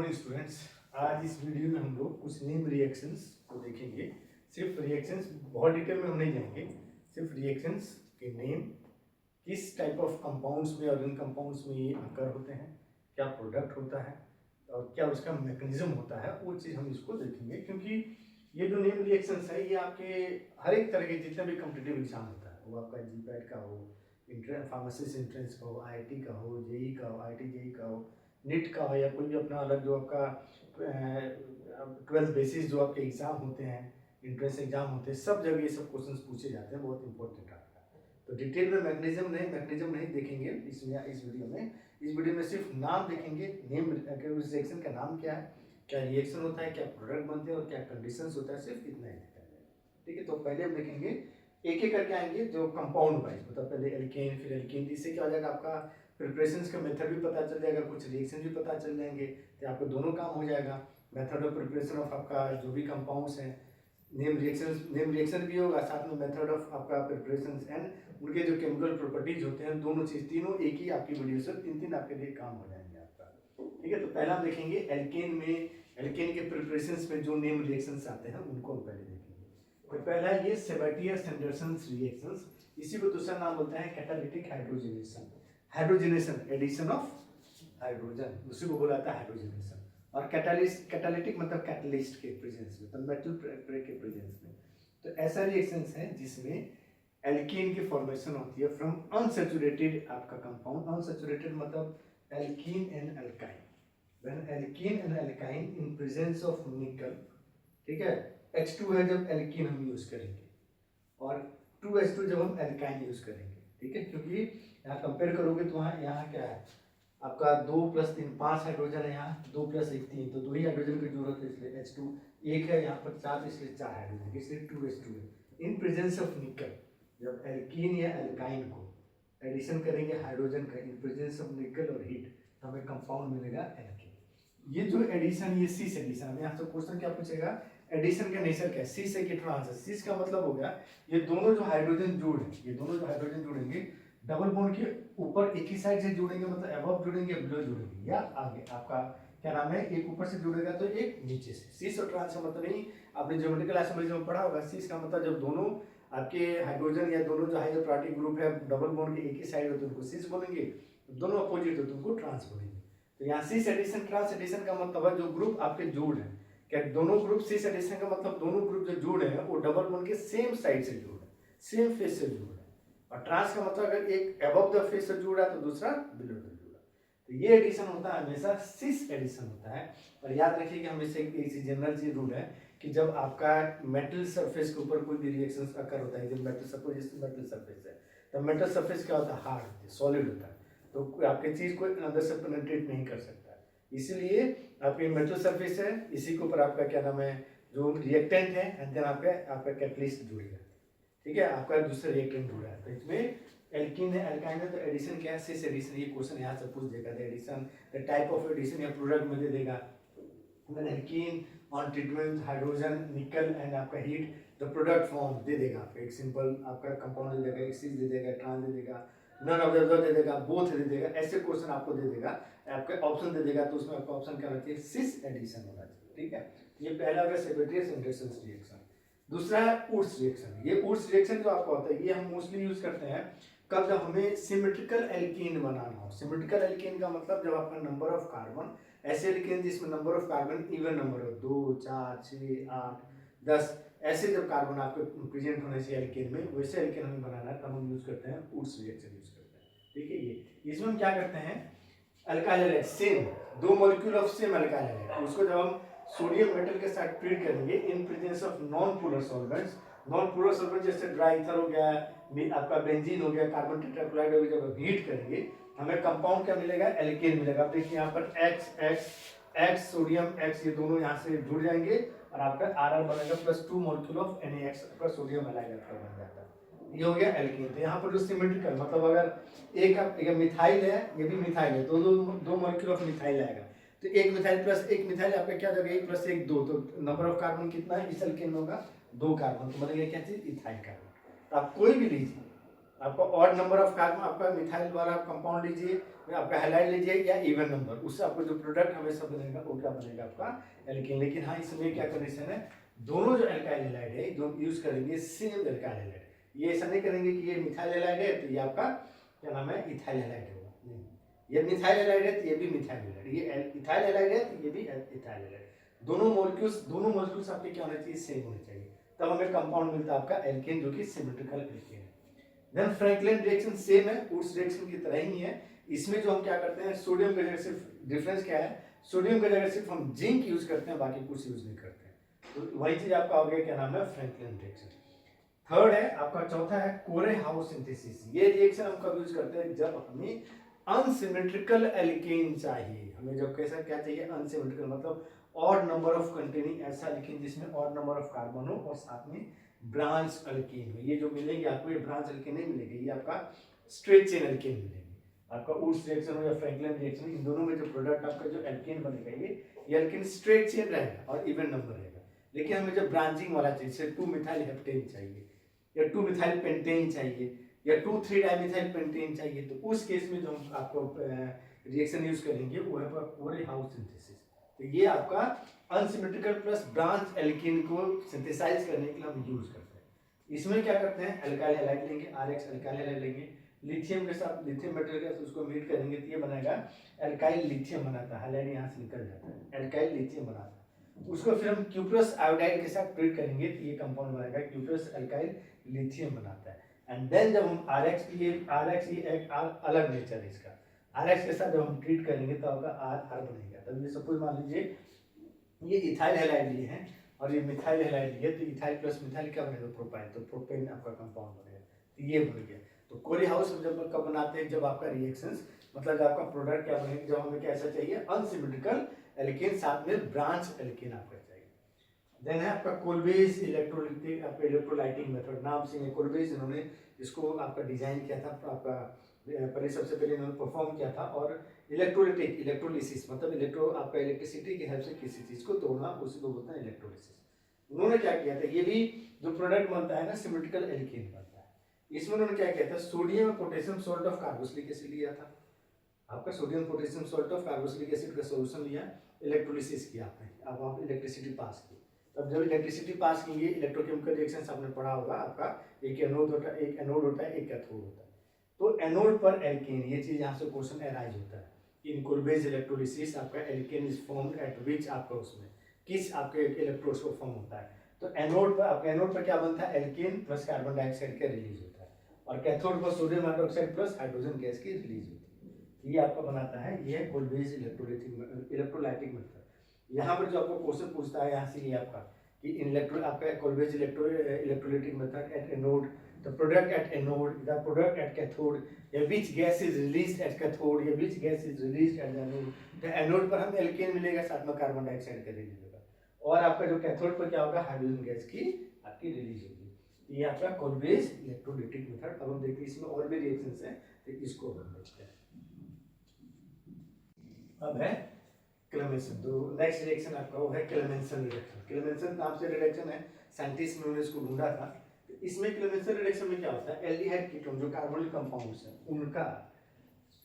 Morning students. आज इस video में हम लोग कुछ नेम रिएक्शंस को देखेंगे। सिर्फ रिएक्शंस, बहुत डिटेल में हम नहीं जाएंगे, सिर्फ रिएक्शंस के नेम, किस टाइप ऑफ कंपाउंड्स में, ऑर्गेनिक कंपाउंड्स में ये अकर होते हैं, क्या प्रोडक्ट होता है और क्या उसका मैकेनिज्म होता है, वो चीज़ हम इसको देखेंगे। क्योंकि ये जो नेम रिएक्शंस है ये आपके हर एक तरह के जितने भी कॉम्पिटिटिव एग्जाम होता है, वो आपका जीपैट का हो, फार्मासिस्ट एंट्रेंस का हो, आईआईटी का हो, जेई का हो, आईआईटी जेई का हो, नीट का हो, या कोई भी अपना अलग जो आपका 12th बेसिस जो आपके एग्ज़ाम होते हैं, इंट्रेंस एग्जाम होते हैं, सब जगह ये सब क्वेश्चंस पूछे जाते हैं, बहुत इंपॉर्टेंट आपका। तो डिटेल में मैकेनिज्म नहीं देखेंगे इसमें, इस वीडियो में। इस वीडियो में सिर्फ नाम देखेंगे, नेम रिएक्शन का नाम क्या है, क्या रिएक्शन होता है, क्या प्रोडक्ट बनते हैं और क्या कंडीशंस होता है, सिर्फ इतना ही देखेंगे। ठीक है, तो पहले हम देखेंगे एक एक करके आएंगे जो कंपाउंड वाइज, मतलब पहले एल्केन, फिर एल्केन, इससे क्या हो जाएगा आपका प्रिपरेशंस का मेथड भी पता चल जाएगा, कुछ रिएक्शन भी पता चल जाएंगे, तो आपको दोनों काम हो जाएगा। मेथड ऑफ प्रिपरेशन ऑफ आपका जो भी कंपाउंड्स हैं, नेम रिएक्शन भी होगा, साथ में मेथड ऑफ आपका प्रिपरेशन एंड उनके जो केमिकल प्रॉपर्टीज होते हैं, दोनों चीज़, तीनों एक ही आपकी वीडियो से तीन आपके लिए काम हो जाएंगे आपका। ठीक है, तो पहला हम देखेंगे एल्केन में, एल्केन के प्रिपरेशंस में जो नेम रिएक्शंस आते हैं उनको हम पहले देखेंगे। तो पहला ये सेबेटियस-एंडरसन रिएक्शंस, इसी को दूसरा नाम बोलते हैं catalytic hydrogenation. Hydrogenation, addition of hydrogen, उसी को बोला जाता है हाइड्रोजनेशन। और कैटालिटिक मतलब कैटलिस्ट के प्रेजेंस में, तो मेटल के प्रेजेंस में। तो ऐसा रिएक्शंस है जिसमें एल्कीन की फॉर्मेशन होती है फ्रॉम अनसैचुरेटेड आपका कंपाउंड। अनसैचुरेटेड मतलब alkene and alkyne. When alkene and alkyne in presence of निकल, ठीक है, H2 है जब एल्कीन हम यूज करेंगे, और 2H2 जब हम एल्काइन यूज करेंगे। ठीक है, क्योंकि यहाँ कंपेयर करोगे तो यहाँ क्या है आपका 2 + 3 5 हाइड्रोजन है, यहाँ 2 + 1 3, तो 2 ही हाइड्रोजन की जरूरत है, इसलिए H2 1 है, यहाँ पर 4, इसलिए 4 हाइड्रोजन, इसलिए 2H2 है। इन प्रेजेंस ऑफ निकल जब एल्कीन या एल्काइन को एडिशन करेंगे हाइड्रोजन का इन प्रेजेंस ऑफ निकल और हीट, तो हमें कंपाउंड मिलेगा एल्कीन। ये जो एडिशन, ये सिस एडिशन, हमें यहाँ से क्वेश्चन क्या पूछेगा, एडिशन का नेचर क्या है, सिस है कि ट्रांस है। सिस का मतलब हो गया ये दोनों जो हाइड्रोजन जुड़ है, ये दोनों जो हाइड्रोजन जुड़ेंगे डबल बॉन्ड के ऊपर एक ही साइड से जुड़ेंगे, मतलब अबव जुड़ेंगे, बिलो जुड़ेंगे, या आगे आपका क्या नाम है, एक ऊपर से जुड़ेगा तो एक नीचे से। सिस और ट्रांस का मतलब नहीं, आपने ज्योमेट्रिकल एसिम्बली में पढ़ा होगा। सिस का मतलब जब दोनों आपके हाइड्रोजन या दोनों जो हाइड्रोक्राटिक ग्रुप है डबल बॉन्ड के एक ही साइड होते हैं उनको सिस बोलेंगे, दोनों अपोजिट होते हैं उनको ट्रांस बोलेंगे। तो यहाँ सिस एडिशन ट्रांस एडिशन का मतलब है जो ग्रुप आपके जोड़ है, क्या दोनों ग्रुप, सिस एडिशन का मतलब दोनों ग्रुप जो जोड़ है वो डबल बॉन्ड के सेम साइड से जोड़ है, सेम फेस से जोड़ है। और ट्रांस का मतलब अगर एक अबव द फेस से जुड़ा है तो दूसरा बिलो द जुड़ा। तो ये एडिशन होता है हमेशा सिस एडिशन होता है। और याद रखिए कि हमेशा एक जनरल चीज रूल है कि जब आपका मेटल सरफेस के ऊपर कोई भी रिएक्शन अकर होता है, जब मेटल सरफेस है, तब मेटल सरफेस क्या होता है, हार्ड होता है, सॉलिड होता है, तो आपकी चीज को अंदर से पेनिट्रेट नहीं कर सकता। इसीलिए आपकी मेटल सरफेस है, इसी के ऊपर आपका क्या नाम है जो रिएक्टेंट है, एंड देन आपका कैटलिस्ट जुड़ेगा। ठीक है, आपका दूसरा रिएक्टेंट जुड़ा है, तो इसमें एल्कीन है, एल्काइन है, तो एडिशन क्या है, सिस एडिशन। ये क्वेश्चन यहाँ से पूछ देगा, the addition, the type of addition या प्रोडक्ट में दे देगा। Then alkene on treatment hydrogen nickel and आपका हीट, द प्रोडक्ट फॉर्म दे देगा आपको, एक सिंपल आपका कंपाउंड दे देगा, एक सिस दे देगा, ट्रांस दे देगा, नन ऑफ द अबव दे देगा, बोथ दे देगा, ऐसे क्वेश्चन आपको दे देगा, आपके ऑप्शन दे देगा, तो उसमें आपका ऑप्शन क्या होना चाहिए, सिस एडिशन होना चाहिए। ठीक है, ये पहला होगा सेबेटियस-एंडरसन रिएक्शन। दूसरा है उर्स रिएक्शन। ये उर्स रिएक्शन जो आपका होता है ये हम मोस्टली यूज करते हैं कब, जब हमें सिमेट्रिकल एल्कीन बनाना हो। सिमेट्रिकल एल्कीन का मतलब जब आपका नंबर ऑफ कार्बन, ऐसे एल्कीन जिसमें number of carbon even number हो, 2 4 6 8 10, ऐसे जब कार्बन आपके प्रेजेंट होने से एल्केन में, वैसे एल्केन हमें बनाना है, तब हम यूज करते हैं उर्स रिएक्शन यूज करते हैं। ठीक है, ये इसमें हम क्या करते हैं, alkyl halide same, 2 molecule of same alkyl halide, उसको जब हम सोडियम मेटल के साथ ट्रीट करेंगे इन presence of non polar solvents, non polar solvent जैसे ड्राई ईथर हो गया, आपका बेंजीन हो गया, कार्बन टेट्राक्लोराइड हो गया, जब हीट करेंगे हमें कंपाउंड क्या मिलेगा, एल्केन मिलेगा। देखिए यहाँ पर X सोडियम X, ये दोनों यहाँ से जुड़ जाएंगे और आपका Rr बनेगा +2 मॉलिक्यूल ऑफ NaX, आपका सोडियम हैलाइड आपका बन जाता है। ये हो गया एल्केन। तो यहाँ पर जो सिमेट्रिकल मतलब अगर एक मिथाइल है, ये भी मिथाइल है, दो मॉलिक्यूल ऑफ मिथाइल आएगा, तो एक मिथाइल प्लस एक मिथाइल आपका क्या देगा, 1 + 1 2, तो नंबर ऑफ कार्बन कितना है इस एल्केन में होगा, 2 कार्बन, तो बनेगा क्या चीज, इथाइल कार्बन। तो आप कोई भी लीजिए, आपका ऑड नंबर ऑफ कार्बन, आपका मिथाइल वाला कंपाउंड लीजिए, आपका हैलाइड लीजिए, या इवन नंबर, उससे आपको जो प्रोडक्ट हमेशा बनेगा वो क्या बनेगा, आपका एल्कीन। लेकिन हाँ, इसमें क्या कंडीशन है, दोनों जो एल्काइल हैलाइड है जो यूज करेंगे सेम एल्काइल हैलाइड, ये ऐसा नहीं करेंगे कि ये मिथाइल हैलाइड है तो ये आपका क्या नाम है, इथाइल हैलाइड होगा, नहीं, ये मिथाइल हैलाइड है तो ये भी मिथाइल हैलाइड, ये इथाइल हैलाइड है तो ये भी इथाइल हैलाइड, दोनों मॉलिक्यूल्स आपके क्या होने चाहिए, सेम होने चाहिए, तब हमें कंपाउंड मिलता है आपका एल्केन, जो कि सिमेट्रिकल एल्केन है। देन फ्रैंकलिन रिएक्शन सेम है, वुड्स रिएक्शन की तरह ही है। इसमें जो हम क्या करते हैं, सोडियम का जगह सिर्फ डिफरेंस क्या है, सोडियम का जगह सिर्फ हम जिंक यूज करते हैं, बाकी कुछ यूज नहीं करते हैं। तो वही चीज आपका हो गया, क्या नाम है, फ्रैंकलिन रिएक्शन। थर्ड है आपका, चौथा है कोरे हाउस सिंथेसिस। ये रिएक्शन हम कब यूज करते हैं, जब हमें अनसिमेट्रिकल एल्केन चाहिए। हमें जब कैसा क्या चाहिए, अनसिमेट्रिकल मतलब ऑड नंबर ऑफ कंटेनिंग ऐसा एल्केन जिसमें ऑड नंबर ऑफ कार्बन हो और साथ में ब्रांच एल्केन हो। ये जो मिलेंगे आपको, ये ब्रांच एल्केन नहीं मिलेगी, ये आपका स्ट्रेट चेन एल्केन मिलेगी। आपका वुड्स रिएक्शन हो या फ्रैंकलिन रिएक्शन, इन दोनों में जो प्रोडक्ट आपका जो एल्केन बनेगा, ये एल्केन स्ट्रेट चेन रहेगा और इवन नंबर रहेगा। लेकिन हमें जब ब्रांचिंग वाला चाहिए, जैसे 2 मिथाइल हेप्टेन चाहिए या 2 मिथाइल पेंटेन चाहिए या 2,3 डाइमिथाइल पेंटेन चाहिए, तो उस केस में जो हम आपको रिएक्शन यूज करेंगे वो है कोरे हाउस सिंथेसिस। तो ये आपका अनसिमेट्रिकल प्लस ब्रांच एल्कीन को सिंथेसाइज करने के लिए हम यूज करते हैं। इसमें क्या करते हैं, एल्काइल हैलाइड लेंगे, आरएक्स एल्काइल हैलाइड लेंगे, लिथियम के साथ लिथियम मेटल के साथ उसको मीट करेंगे तो ये बनेगा एल्काइल लिथियम बनाता है, हैलाइड यहाँ से निकल जाता है, एल्काइल लिथियम बनाता है। उसको फिर हम क्यूप्रस आयोडाइड के साथ ट्रीट करेंगे तो ये कंपाउंड बनेगा क्यूप्रस एल्काइल लिथियम बनाता है। एंड देन जब हम आरएक्स ये एक अलग नेचर है इसका, आरएक्स के साथ जब हम ट्रीट करेंगे तो आपका आर बनेगा। तब ये सपोज मान लीजिए ये इथाइल हैलाइड लिए हैं और ये मिथाइल हैलाइड लिए, तो इथाइल प्लस मिथाइल क्या बनेगा, प्रोपाइन, तो प्रोपेन आपका कंपाउंड बनेगा। तो ये बन गया। तो कोरे हाउस जब कब बनाते हैं, जब आपका रिएक्शंस मतलब आपका प्रोडक्ट क्या बनेगा, जब हमें कैसा चाहिए, अनसिमेट्रिकल एल्केन साथ में ब्रांच एल्केन आपका चाहिए। देन है आपका कोल्बेज इलेक्ट्रोलाइटिक, आपका इलेक्ट्रोलाइटिक मेथड, नाम से है कोल्बेज, इन्होंने इसको आपका डिजाइन किया था, आपका पहले सबसे पहले इन्होंने परफॉर्म किया था। और इलेक्ट्रोलाइटिक, इलेक्ट्रोलिसिस मतलब इलेक्ट्रो आपका इलेक्ट्रिसिटी की हेल्प से किसी चीज को तोड़ना, उसी को बोलते हैं इलेक्ट्रोलिसिस। उन्होंने क्या किया था, ये भी जो प्रोडक्ट बनता है ना, सिमेट्रिकल एल्केन बनता है। इसमें उन्होंने क्या किया था, sodium potassium salt of carboxylic acid लिया था, आपका sodium potassium salt of carboxylic acid का सॉल्यूशन लिया, इलेक्ट्रोलिसिस किया आपने, अब आप इलेक्ट्रिसिटी पास की। तब जब इलेक्ट्रिसिटी पास की, इलेक्ट्रोकेमिकल रिएक्शन आपने पढ़ा होगा, आपका एक एनोड होता है, एक कैथोड होता है। तो एनोड पर एल्केन, ये चीज यहाँ से क्वेश्चन अराइज होता है। इन कोल्बेज इलेक्ट्रोलिसिस आपका alkane is formed at which, आपका उसमें किस आपके इलेक्ट्रोड्स को फॉर्म होता है। तो एनोड पर, आपका एनोड पर क्या बनता है, एल्केन प्लस कार्बन डाइऑक्साइड का रिलीज होता है, और कैथोड पर sodium hydroxide plus hydrogen gas की रिलीज होती है। ये आपका बनाता है, ये है कोल्बेज इलेक्ट्रोलाइटिक मेथड। यहाँ पर जो आपको क्वेश्चन पूछता है, यहाँ से ये आपका कि इलेक्ट्रो आपका Kolbe's electrolytic method at anode, the product at anode, the product at cathode, या which gas is released at cathode, या which gas is released at the anode। तो एनोड पर हम एल्केन मिलेगा, साथ में कार्बन डाइऑक्साइड का रिलीज होगा, और आपका जो कैथोड पर क्या होगा, हाइड्रोजन गैस की आपकी रिलीज होगी। ये आपका कोल्बेज इलेक्ट्रोलाइटिक मेथड। अब हम देखते हैं इसमें और भी रिएक्शंस हैं, तो इसको हम देखते हैं। अब है क्लेमेंसन। तो नेक्स्ट रिएक्शन आपका वो है क्लेमेंसन रिएक्शन। क्लेमेंसन नाम से रिएक्शन है, साइंटिस्ट ने इसको ढूंढा था। इसमें क्लेमेंसन रिएक्शन में क्या होता है, एल्डिहाइड कीटोन जो कार्बोनिल कंपाउंड्स हैं उनका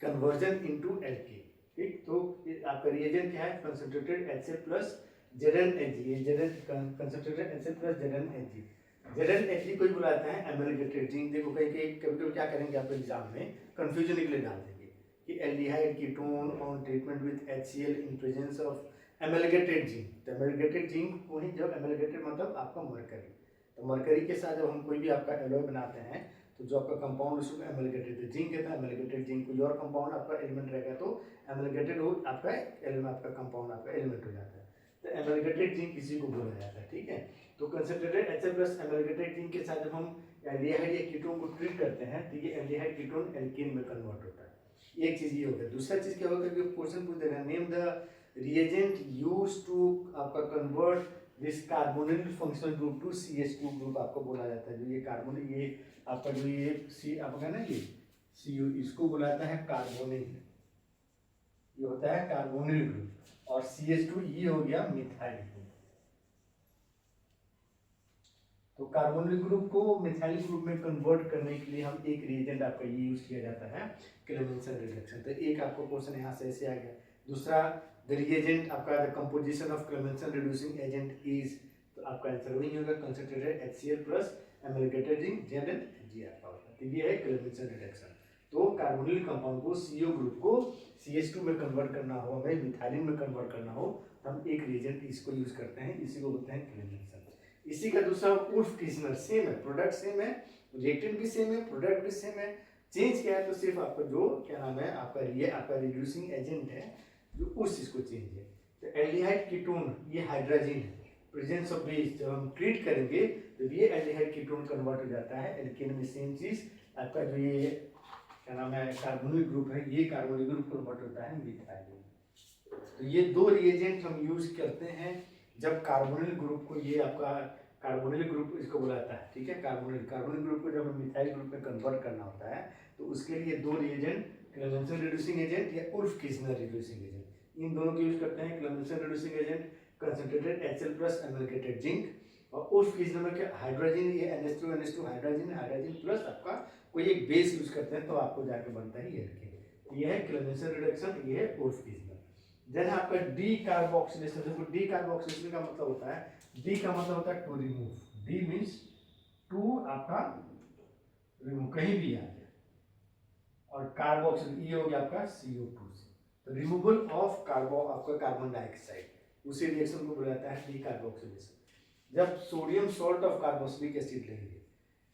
कन्वर्जन इनटू एल्केन। ठीक, तो आपका रिएजेंट क्या है, कंसंट्रेटेड HCl प्लस ZnHg, ये concentrated HCl plus ZnHg। ZnHg को ही बुलाते हैं एमलगेटेड जिंक। देखो कहीं कभी क्या करेंगे आप एग्जाम में, कंफ्यूजन के लिए डाल देंगे कि aldehyde ketone on treatment with HCl in presence of amalgamated zinc. तो एमलगेटेड जिंक को ही, जब एमलगेटेड मतलब आपका मरकरी, तो मरकरी के साथ जब हम कोई भी आपका एलॉय बनाते हैं तो जो आपका कंपाउंड उसको एमलगेटेड जिंक कहता है। एमलगेटेड जिंक कोई और कंपाउंड आपका एलिमेंट रहेगा तो एमलगेटेड हो आपका एलिमेंट, आपका कंपाउंड आपका एलिमेंट हो जाता है। तो एमलगेटेड जिंक इसी को बोला जाता है। ठीक है, तो कंसंट्रेटेड HCl प्लस एमलगेटेड जिंक के साथ जब हम एल्डिहाइड या कीटोन को ट्रीट करते हैं तो ये एल्डिहाइड कीटोन एल्केन में कन्वर्ट होता है। एक चीज ये हो गया। दूसरा चीज क्या होगा कि क्वेश्चन पूछ देगा, name the reagent used to आपका convert this carbonyl functional group to CH2 group आपको बोला जाता है। जो ये कार्बोनिल, ये आपका जो ये सी आपका ना ये Cu, इसको बुलाता है कार्बोनिल, ये होता है कार्बोनिल ग्रुप, और CH2 ये हो गया मिथाइल ग्रुप। तो कार्बोनिल ग्रुप को मिथाइल ग्रुप में कन्वर्ट करने के लिए हम एक रिएजेंट आपका ये यूज किया जाता है, क्लेमेंसन रिडक्शन। तो एक आपको क्वेश्चन यहाँ से ऐसे आ गया। दूसरा, द रिएजेंट आपका the composition of Clemmensen reducing agent is, तो आपका आंसर वही होगा concentrated HCl plus amalgamated zinc ZnHg आपका होगा। तो ये है क्लेमेंसन रिडक्शन। तो कार्बोनिल कंपाउंड को CO ग्रुप को CH2 में कन्वर्ट करना हो, हमें मिथाइलिन में कन्वर्ट करना हो, हम एक रिएजेंट इसको यूज करते हैं, इसी को बोलते हैं क्लेमेंसन। इसी का दूसरा उल्फ किस्नर, सेम है, प्रोडक्ट सेम है, रिएक्टेंट भी सेम है, प्रोडक्ट भी सेम है। चेंज क्या है, तो सिर्फ आपका जो क्या नाम है आपका रिड्यूसिंग एजेंट है जो उस चीज को चेंज है। तो एल्डिहाइड कीटोन, ये हाइड्रोजन है, प्रेजेंस ऑफ बेस, जब हम ट्रीट करेंगे तो ये एल्डिहाइड कीटोन कन्वर्ट हो जाता है एल्केन में। सेम चीज आपका जो ये क्या नाम है कार्बोनिल ग्रुप है, ये कार्बोनिल ग्रुप कन्वर्ट होता है मिथाइल। तो ये दो रिएजेंट हम यूज करते हैं जब कार्बोनिल ग्रुप को, ये आपका कार्बोनिल ग्रुप इसको बुलाता है, ठीक है। कार्बोनिल ग्रुप को जब हमें मिथाइल ग्रुप में कन्वर्ट करना होता है तो उसके लिए दो रिएजेंट, क्लेमेंसन रिड्यूसिंग एजेंट या उल्फ किस्नर रिड्यूसिंग एजेंट, इन दोनों को यूज करते हैं। Clemmensen reducing agent concentrated HCl plus amalgamated zinc, और उल्फ किस्नर में क्या हाइड्रोजन, ये NH2 हाइड्रोजन प्लस आपका कोई एक बेस यूज करते हैं तो आपको जाके बनता है ये एल्केन। ये है क्लेमेंसन रिडक्शन, ये है उल्फ किस्नर। देन आपका डी कार्बोक्सिलेशन। देखो डी कार्बोक्सिलेशन का मतलब होता है, डी का मतलब होता है to remove, de means to आपका रिमूव, कहीं भी आ जाए, और कार्बोक्सिल ये हो गया आपका CO2 से, तो रिमूवल ऑफ आपका कार्बन डाइऑक्साइड, उसी रिएक्शन को बुलाता है डी कार्बोक्सिलेशन। जब sodium salt of carboxylic acid लेंगे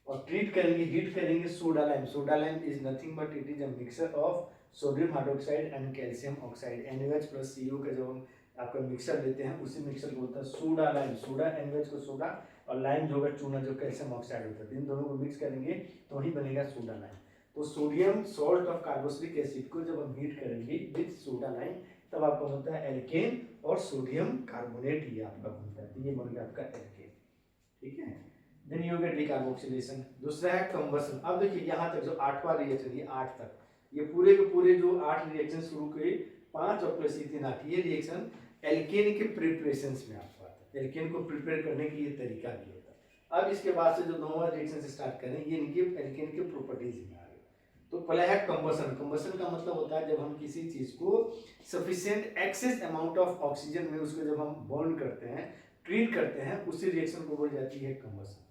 और ट्रीट करेंगे, हीट करेंगे soda lime, soda lime is nothing but it is a mixture of sodium hydroxide and calcium oxide, NaOH plus CO का जो हम आपका मिक्सर लेते हैं उसी मिक्सर को बोलता है सोडा लाइम। सोडा NaOH को सोडा, और लाइम जो होगा चूना, जो कैल्शियम ऑक्साइड होता है, इन दोनों को मिक्स करेंगे तो वही बनेगा सोडा लाइम। तो sodium salt of carboxylic acid को जब हम हीट करेंगे विद सोडा लाइम तब आपका होता है एल्केन, और सोडियम कार्बोनेट ये आपका बनता है, ये बन गया आपका एल्केन, ठीक है। Then you get decarboxylation. दूसरा है कंबसन। अब देखिए यहाँ तक जो 8वां रिएक्शन, ये 8 तक, ये पूरे के पूरे जो 8 रिएक्शन शुरू किए, 5 और प्लस 3 8, ये रिएक्शन एल्केन के प्रिपरेशंस में आपको आता है। एल्केन को प्रिपेयर करने की ये तरीका भी होता है। अब इसके बाद से जो 9वां रिएक्शन से स्टार्ट करें, ये इनके एल्केन के प्रॉपर्टीज में आ गए। तो पहला है कंबसन। कंबसन का मतलब होता है जब हम किसी चीज को sufficient excess amount of oxygen में उसको जब हम बर्न करते हैं, ट्रीट करते हैं, उसी रिएक्शन को बोली जाती है कंबसन।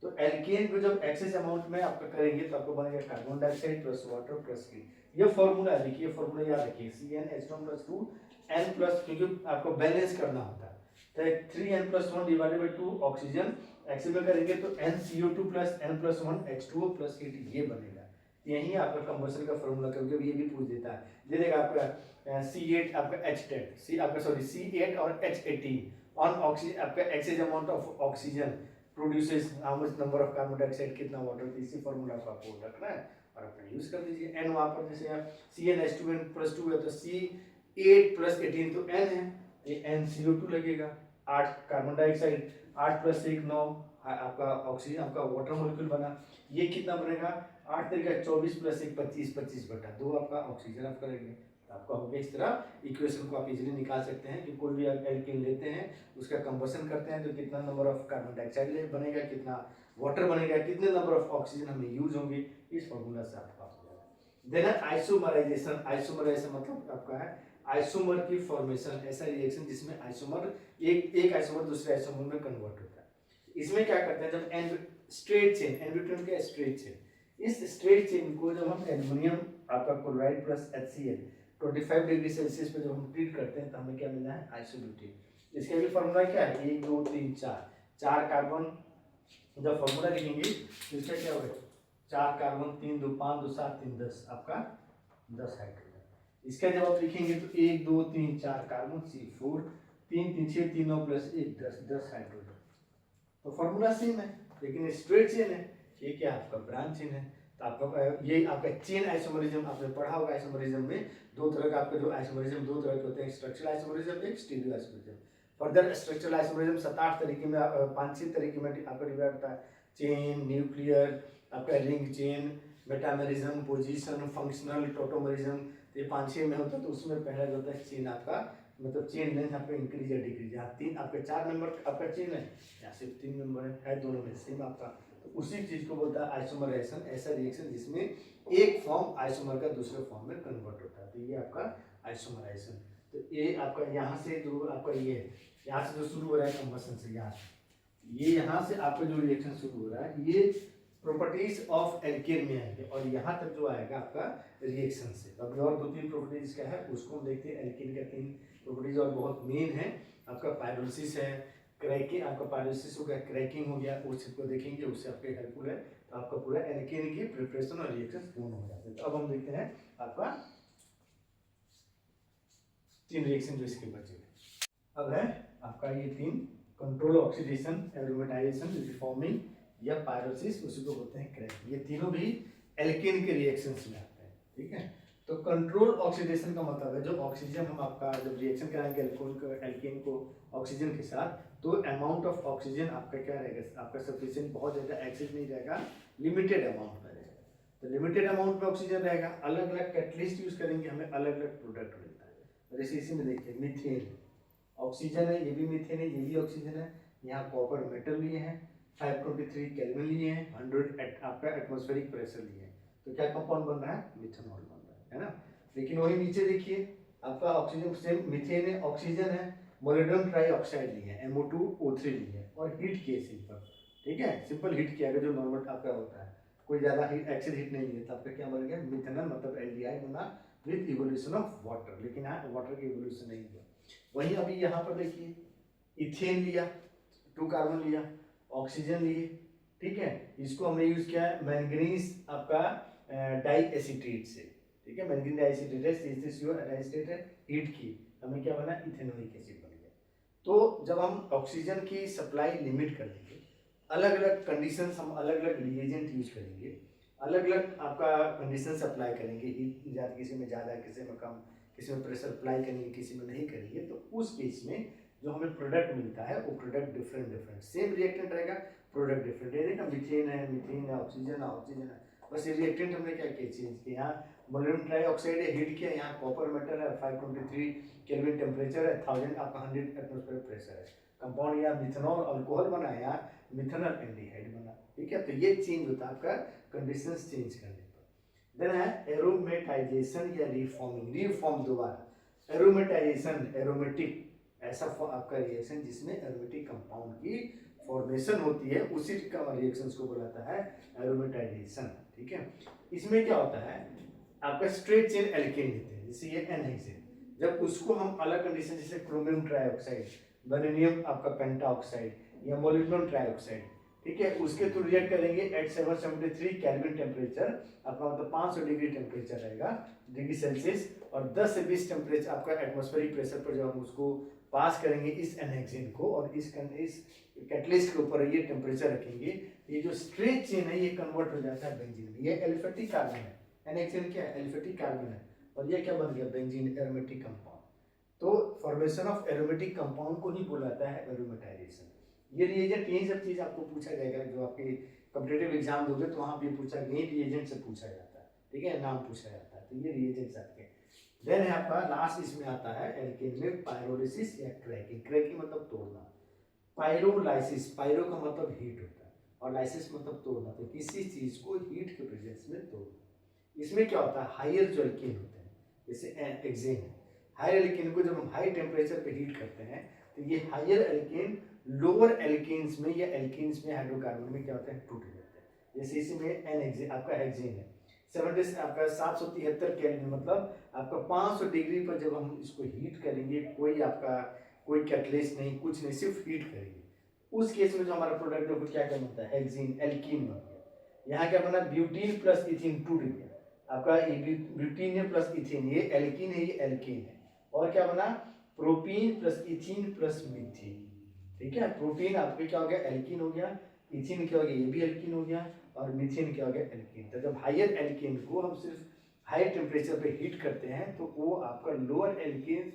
तो एल्केन को जब एक्सेस अमाउंट में आपका करेंगे तो आपको बनेगा carbon dioxide plus water plus heat. ये फॉर्मूला देखिए, फॉर्मूला याद रखिए, CnH2 + 2 n प्लस, क्योंकि आपको बैलेंस करना होता है, तो 3n + 1 divided by 2 oxygen access में करेंगे तो NCO2 + n + 1 H2O plus heat, ये बनेगा। यही आपका कंबसन का फॉर्मूला, क्योंकि ये भी पूछ देता है, दे देगा आपका C8 आपका H10 C आपका C8 और H18 ऑन ऑक्सीजन, आपका excess amount of oxygen produces how much number of carbon dioxide, कितना वाटर, इसी फॉर्मूला को आपको रखना है और अपना यूज कर दीजिए। n वहां पर जैसे CnH2n + 2 है तो C8 + 18 तो n है, ये NCO2 लगेगा, 8 कार्बन डाइऑक्साइड, 8 + 1 9 आपका ऑक्सीजन, आपका वाटर मॉलिक्यूल बना, ये कितना बनेगा 8 तरीका 24 + 1 25 25/2 आपका ऑक्सीजन आप करेंगे, आपका हो गया। इस तरह इक्वेशन को आप इजीली निकाल सकते हैं कि कोई भी एल्केन लेते हैं, उसका कंबसन करते हैं तो कितना नंबर ऑफ कार्बन डाइऑक्साइड बनेगा, कितना वाटर बनेगा, कितने नंबर ऑफ ऑक्सीजन हमें यूज होंगे, इस फॉर्मूला से आपका हो जाएगा। Then isomerisation. आइसोमराइजेशन मतलब आपका है आइसोमर की फॉर्मेशन, ऐसा रिएक्शन जिसमें आइसोमर एक आइसोमर दूसरे आइसोमर में कन्वर्ट होता है। इसमें क्या करते हैं, जब स्ट्रेट चेन, एनब्यूटेन का स्ट्रेट चेन, इस स्ट्रेट चेन को जब हम एल्युमिनियम आपका chloride plus HCl 25 degree Celsius पे जब हम ट्रीट करते हैं तो हमें क्या मिलना है, आइसोब्यूटेन। इसका भी फॉर्मूला क्या है, 1 2 3 4 कार्बन, जब फॉर्मूला लिखेंगे तो इसका क्या होगा, 4 कार्बन 3 2 5 2 7 3 10 आपका 10 हाइड्रोजन। इसका जब आप लिखेंगे तो 1 2 3 4 कार्बन C4 3 3 6 3 9 + 1 10 हाइड्रोजन। तो फॉर्मूला सेम है लेकिन स्ट्रेट चेन है, ये क्या आपका ब्रांच चेन है। तो आपका ये आपका चेन आइसोमरिज्म आपने पढ़ा होगा। आइसोमरिज्म में दो तरह का आपका जो आइसोमरिज्म दो तरह के होते हैं, स्ट्रक्चरल आइसोमरिज्म, एक stereo isomerism. Further structural isomerism 7-8 तरीके में 5-6 तरीके में आपका डिवाइड होता है, चेन, न्यूक्लियर, आपका ring chain, metamerism, position, functional, tautomerism, ये 5-6 में होता है। तो उसमें पहला जो होता है चेन आपका मतलब चेन लेंथ आपका इंक्रीज या डिक्रीज। यहाँ 3 आपका 4 मेंबर आपका चेन है, यहाँ सिर्फ 3 मेंबर है दोनों में सेम आपका, तो उसी चीज को बोलता है आइसोमर रिएक्शन, ऐसा रिएक्शन जिसमें एक फॉर्म आइसोमर का दूसरे फॉर्म में कन्वर्ट होता है, तो ये आपका आइसोमराइजेशन। तो ये आपका यहाँ से जो आपका ये है, यहाँ से जो शुरू हो रहा है कंबशन से, यहाँ ये यहाँ से आपका जो रिएक्शन शुरू हो रहा है ये प्रॉपर्टीज ऑफ एल्केन में आएंगे और यहाँ तक जो आएगा आपका रिएक्शन से। अभी और 2-3 प्रॉपर्टीज का है उसको हम देखते हैं। एल्केन का 3 प्रॉपर्टीज और बहुत मेन है आपका पाइरोलिसिस है, क्रैकिंग, आपका पाइरोलिसिस हो गया, क्रैकिंग हो गया, उस को देखेंगे, उससे आपके हेल्पफुल है। तो आपका पूरा एल्केन की प्रिपरेशन और रिएक्शन दोनों हो जाते हैं। तो अब हम देखते हैं आपका 3 रिएक्शन जो इसके बचे। अब है आपका ये 3 कंट्रोल ऑक्सीडेशन, एरोमेटाइजेशन, रिफॉर्मिंग या पाइरोसिस, उसी को बोलते हैं क्रैकिंग। ये तीनों भी एल्केन के रिएक्शंस में आते हैं, ठीक है। तो कंट्रोल ऑक्सीडेशन का मतलब है जो ऑक्सीजन हम आपका जब रिएक्शन कराएंगे एल्केन को ऑक्सीजन के साथ, तो अमाउंट ऑफ ऑक्सीजन आपका क्या रहेगा, आपका सफिशिएंट, बहुत ज़्यादा एक्सेस नहीं रहेगा, लिमिटेड अमाउंट में रहेगा। तो लिमिटेड अमाउंट में ऑक्सीजन रहेगा, अलग अलग कैटलिस्ट यूज करेंगे, हमें अलग अलग प्रोडक्ट मिलता है। जैसे इसी में देखिए मीथेन, ऑक्सीजन है, ये भी मीथेन है, ये भी ऑक्सीजन है, यहाँ कॉपर मेटल लिए हैं, 523 केल्विन लिए हैं, 100 आपका एटमॉस्फेरिक प्रेशर लिए हैं, तो क्या कंपाउंड बन रहा है, मिथेनॉल बन रहा है ना। लेकिन वही नीचे देखिए आपका ऑक्सीजन सेम मीथेन है, ऑक्सीजन है, मोलिब्डेनम ट्राइऑक्साइड लिए हैं, MO2O3 लिए हैं और हीट किए सिंपल, ठीक है, सिंपल हीट किया गया जो नॉर्मल आपका होता है, कोई ज़्यादा हीट एक्सेस हीट नहीं है, तो आपका क्या बन गया मिथेनॉल, मतलब एल्डिहाइड बना विद इवोल्यूशन ऑफ वाटर। लेकिन यहाँ वाटर की इवोल्यूशन नहीं हुआ। वहीं अभी यहाँ पर देखिए इथेन लिया, 2 कार्बन लिया, ऑक्सीजन लिए, ठीक है, इसको हमने यूज किया है मैंगनीज आपका डाई एसिटेट से, ठीक है, मैंगनीज डाई एसिटेट है, C3CO है, हीट की, हमें क्या बना, इथेनोइक एसिड बन गया। तो जब हम ऑक्सीजन की सप्लाई लिमिट कर देंगे, अलग अलग कंडीशन हम अलग अलग रिएजेंट यूज करेंगे, अलग अलग आपका कंडीशन अप्लाई करेंगे, हीट किसी में ज़्यादा, किसी में कम, किसी में प्रेशर अप्लाई करेंगे, किसी में नहीं करेंगे, तो उस केस में जो हमें प्रोडक्ट मिलता है वो product different different, same reactant रहेगा, प्रोडक्ट डिफरेंट है ना, मीथेन है, ऑक्सीजन है, बस ये रिएक्टेंट हमने क्या किया, चेंज किया। यहाँ मोलिब्डेनम ट्राइऑक्साइड है, हीट किया, यहाँ कॉपर मेटल है, 523 केल्विन टेम्परेचर है, 1000 आपका 100 एटमॉस्फेरिक प्रेशर है, कंपाउंड या मिथेनॉल अल्कोहल बना, या मिथेनॉल एल्डिहाइड बना, ठीक है। तो ये चेंज होता है आपका कंडीशंस चेंज करने पर। देन है एरोमेटाइजेशन या रिफॉर्मिंग, रिफॉर्म दोबारा, एरोमेटाइजेशन, एरोमेटिक ऐसा आपका रिएक्शन जिसमें एरोमेटिक कंपाउंड की फॉर्मेशन होती है, उसी रिएक्शंस को बुलाता है एरोमेटाइजेशन, ठीक है। इसमें क्या होता है, आपका स्ट्रेट चेन एल्केन लेते हैं, जैसे ये एनहेक्सेन, जब उसको हम अलग कंडीशन जैसे क्रोमियम ट्राइऑक्साइड, वेनेडियम आपका पेंटाऑक्साइड या मोलिब्डेनम ट्राइऑक्साइड, ठीक है, उसके थ्रू रिएक्ट करेंगे एट 773 केल्विन टेम्परेचर, आपका मतलब 500 डिग्री टेम्परेचर रहेगा, डिग्री सेल्सियस, और 10 से 20 टेम्परेचर आपका एटमॉस्फेरिक प्रेशर पर जब हम उसको पास करेंगे इस एनहेक्सेन को, और इस कैटलिस्ट के ऊपर ये टेम्परेचर रखेंगे, ये जो स्ट्रेट चेन है ये कन्वर्ट हो जाता है बेंजीन में। ये एलिफेटिक कार्बन है, एनहेक्सेन क्या है, एलिफेटिक कार्बन है, और ये क्या बन गया, बेंजीन, एरोमेटिक कंपाउंड। तो फॉर्मेशन ऑफ एरोमेटिक कंपाउंड को ही बुलाता है एरोमेटाइजेशन। ये रिएजेंट, यही सब चीज आपको पूछा जाएगा, जो आपके कॉम्पिटिटिव एग्जाम दोगे तो वहाँ भी पूछा, यही रिएजेंट से पूछा जाता है, ठीक है, नाम पूछा जाता है, तो ये रिएजेंट्स आपके। देन है आपका लास्ट इसमें आता है एल्केन में पायरोलिसिस या क्रैकिंग। क्रैकिंग मतलब तोड़ना, पायरोलाइसिस, पायरो का मतलब हीट होता है और लाइसिस मतलब तोड़ना, तो किसी चीज को हीट के प्रेजेंस में तोड़ना। इसमें क्या होता है, हायर जो एल्केन होते हैं, जैसे एक्सेन है, हायर एल्केन को जब हम हाई टेम्परेचर पे हीट करते हैं तो ये हायर एल्केन लोअर एल्केन्स में या एल्केन्स में हाइड्रोकार्बन में क्या होता है, टूट जाते हैं। जैसे इसमें एन आपका हेक्सेन है, 70 आपका 773 केल्विन, मतलब आपका 500 डिग्री पर जब हम इसको हीट करेंगे, कोई आपका कोई कैटलिस्ट नहीं, कुछ नहीं, सिर्फ हीट करेंगे, उस केस में जो हमारा प्रोडक्ट है वो क्या क्या बनता है, हेक्सेन, एल्कीन बन गया। यहाँ क्या बना, ब्यूटीन प्लस इथीन टूट गया आपका, ब्यूटीन है प्लस इथीन, ये एल्कीन है, ये एल्कीन है, और क्या बना, propene plus ethene plus methane, ठीक है। प्रोटीन आपके क्या हो गया, एल्कीन हो गया, इथीन क्या हो गया, ये भी एल्कीन हो गया, और मीथेन क्या हो गया, एल्कीन। तो जब हायर एल्कीन को हम सिर्फ हाई टेम्परेचर पे हीट करते हैं तो वो आपका लोअर एल्कीन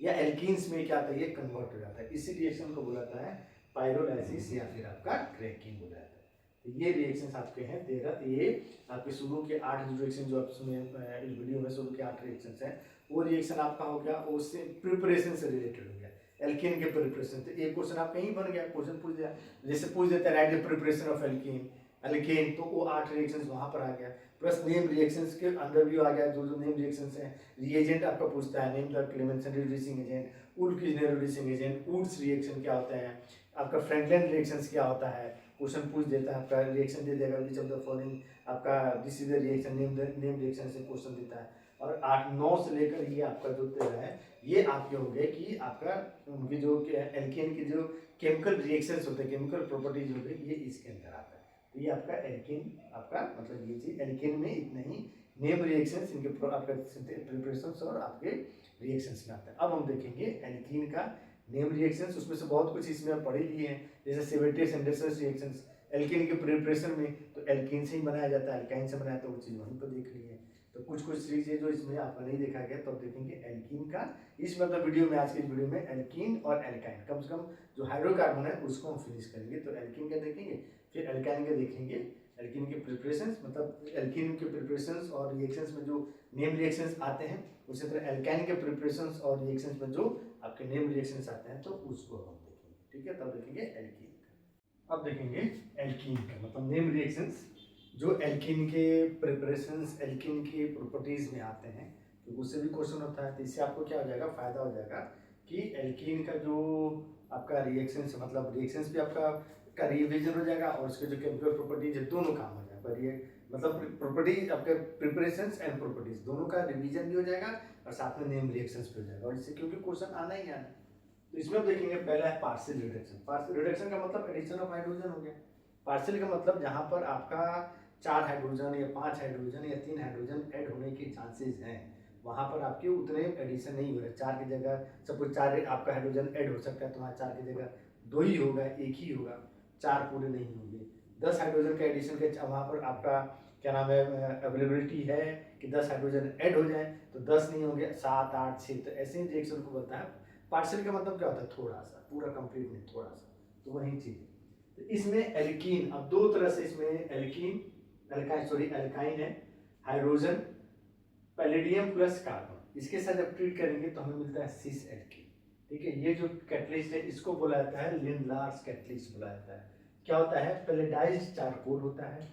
या एल्कीन्स में क्या आता है, ये कन्वर्ट हो जाता है। इसी रिएक्शन को बुलाता है पायरोलाइसिस या फिर आपका क्रैकिंग बुलाता है। तो ये रिएक्शंस आपके हैं 13, ये आपके शुरू के 8 रिएक्शन जो आप सुने इस वीडियो में, शुरू के 8 रिएक्शंस हैं, वो रिएक्शन आपका हो गया, उससे प्रिपरेशन से रिलेटेड हो गया, एल्कीन के प्रिपरेशन। तो एक क्वेश्चन आपका यही बन गया, क्वेश्चन पूछ दिया, जैसे पूछ देता है write the preparation of alkene, alkane, तो वो 8 रिएक्शंस वहाँ पर आ गया, प्लस नेम रिएक्शंस के अंदर भी आ गया, जो जो नेम रिएक्शंस हैं। रिएजेंट आपका पूछता है, name the Clemmensen reducing agent, वुड Kishner reducing agent, Wurtz reaction क्या होता है, आपका फ्रैंकलिन रिएक्शंस क्या होता है, क्वेश्चन पूछ देता है, आपका रिएक्शन दे देगा, विच ऑफ द फॉलोइंग आपका this is the reaction, name reaction से क्वेश्चन देता है। और 8-9 से लेकर ये आपका जो तेरह है, ये आपके हो गए कि आपका उनकी जो एल्केन की जो केमिकल रिएक्शंस होते हैं, केमिकल प्रॉपर्टीज होते हैं, ये इसके अंदर आता है। तो ये आपका एल्केन, आपका मतलब ये चीज एल्केन में इतने ही नेम रिएक्शंस, इनके आपका प्रिपरेशंस और आपके रिएक्शंस में आता है। अब हम देखेंगे एल्कीन का नेम रिएक्शंस, उसमें से बहुत कुछ इसमें पढ़े लिए हैं, जैसे सेवेटियस एंडरसन रिएक्शंस एल्केन के प्रिपरेशन में, तो एल्केन से ही बनाया जाता है, एल्काइन से बनाया, तो वो चीज़ वहीं पर देख ली है। तो कुछ चीज़ है जो इसमें आपको नहीं देखा गया, तो अब देखेंगे एल्कीन का इस मतलब वीडियो में, आज के वीडियो में एल्कीन और एल्काइन, कम से कम जो हाइड्रोकार्बन है उसको हम फिनिश करेंगे। तो एल्कीन का देखेंगे, फिर एल्काइन का देखेंगे, एल्कीन के प्रिपरेशंस, मतलब एल्कीन के प्रिपरेशंस और रिएक्शंस में जो नेम रिएक्शंस आते हैं, उसी तरह एल्काइन के प्रिपरेशंस और रिएक्शंस में जो आपके नेम रिएक्शंस आते हैं, तो उसको हम देखेंगे। ठीक है, तब देखेंगे एल्कीन का। अब देखेंगे एल्कीन का मतलब नेम रिएक्शंस जो एल्कीन के प्रिपरेशंस, एल्कीन की प्रॉपर्टीज में आते हैं, तो उससे भी क्वेश्चन होता है। तो इससे आपको क्या हो जाएगा, फायदा हो जाएगा कि एल्कीन का जो आपका रिएक्शंस, मतलब रिएक्शंस भी आपका का रिविजन हो जाएगा, और उसके जो केमिकल प्रॉपर्टीज है दोनों काम हो जाएगा। ये मतलब प्रॉपर्टीज आपके प्रिपरेशंस एंड प्रॉपर्टीज दोनों का रिवीजन भी हो जाएगा, और साथ में नेम रिएक्शंस भी हो जाएगा, और इससे क्योंकि क्वेश्चन आना ही आना। तो इसमें आप देखेंगे, पहला है पार्शियल रिडक्शन। पार्शियल रिडक्शन का मतलब एडिशन ऑफ हाइड्रोजन हो गया। पार्शियल का मतलब जहाँ पर आपका 4 हाइड्रोजन या 5 हाइड्रोजन या 3 हाइड्रोजन ऐड होने के चांसेस हैं, वहाँ पर आपके उतने एडिशन नहीं हो रहे। 4 की जगह सपोज 4 आपका हाइड्रोजन ऐड हो सकता है, तो वहाँ 4 की जगह 2 ही होगा, 1 ही होगा, 4 पूरे नहीं होंगे। 10 हाइड्रोजन के एडिशन के वहाँ पर आपका क्या नाम है, अवेलेबिलिटी है कि 10 हाइड्रोजन ऐड हो जाए, तो 10 नहीं होंगे, 7, 8, 6, तो ऐसे ही रिएक्शन को बोलता है पार्शियल। का मतलब क्या होता है, थोड़ा सा, पूरा कंप्लीट नहीं, थोड़ा सा, तो वही चीज है। तो इसमें एल्कीन, अब 2 तरह से इसमें एल्कीन, एल्काइन है, हाइड्रोजन पैलेडियम प्लस कार्बन, इसके साथ जब ट्रीट करेंगे तो हमें मिलता है सिस एल्कीन। ठीक है, ये जो कैटलिस्ट है इसको बोला जाता है लिंडलार्स कैटलिस्ट बोला जाता है। क्या होता है, पैलेडाइज्ड चारकोल होता है,